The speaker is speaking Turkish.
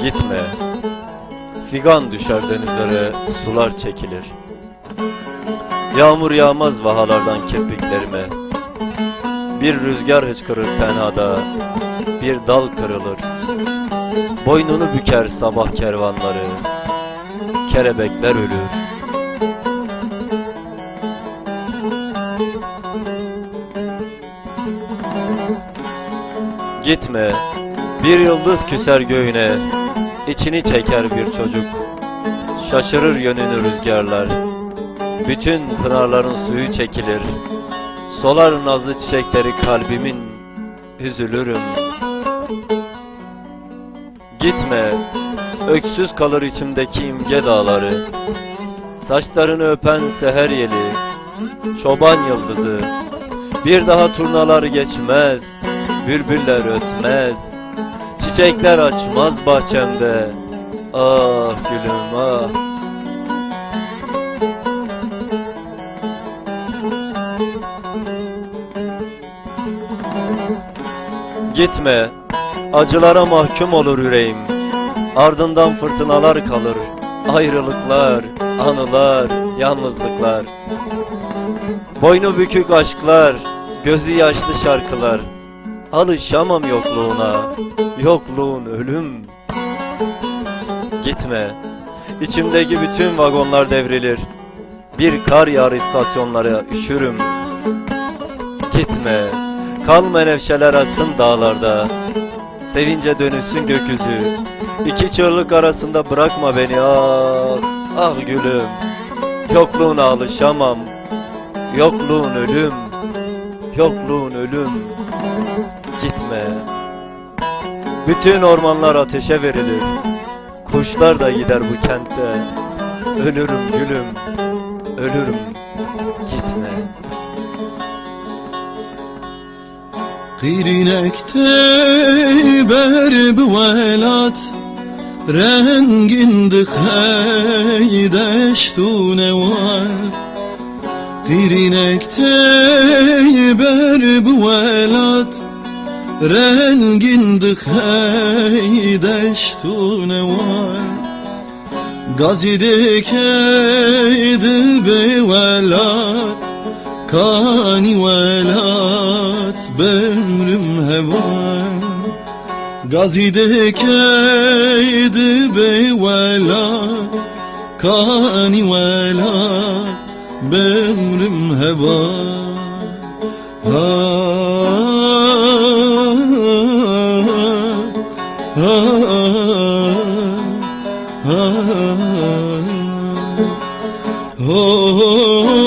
Gitme. Figan düşer denizlere, sular çekilir. Yağmur yağmaz vahalardan kirpiklerime. Bir rüzgar hıçkırır tenhada, bir dal kırılır. Boynunu büker sabah kervanları, kelebekler ölür. Gitme, bir yıldız küser göğüne, içini çeker bir çocuk. Şaşırır yönünü rüzgarlar, bütün pınarların suyu çekilir. Solar nazlı çiçekleri kalbimin, üzülürüm. Gitme, öksüz kalır içimdeki imge dağları. Saçlarını öpen seher yeli, çoban yıldızı. Bir daha turnalar geçmez, bülbüller ötmez, çiçekler açmaz bahçemde. Ah gülüm ah. Gitme, acılara mahkum olur yüreğim. Ardından fırtınalar kalır, ayrılıklar, anılar, yalnızlıklar. Boynu bükük aşklar, gözü yaşlı şarkılar. Alışamam yokluğuna, yokluğun ölüm. Gitme, içimdeki bütün vagonlar devrilir. Bir kar yağar istasyonlara, üşürüm. Gitme, kal menevşeler açsın dağlarda. Sevince dönülsün gökyüzü. İki çığlık arasında bırakma beni ah, ah gülüm. Yokluğuna alışamam, yokluğun ölüm, yokluğun ölüm. Gitme. Bütün ormanlar ateşe verilir. Kuşlar da gider bu kentte. Ölürüm gülüm, ölürüm. Gitme. Qirinekte berbuelat rengin dıxey deştu neval. Qirinekte berbuelat rengin dıxey deştu neval. Gazidekeydi bevelat kani velat bemrim hevan. Gazidekeydi bevelat kani velat bemrim hevan. Oh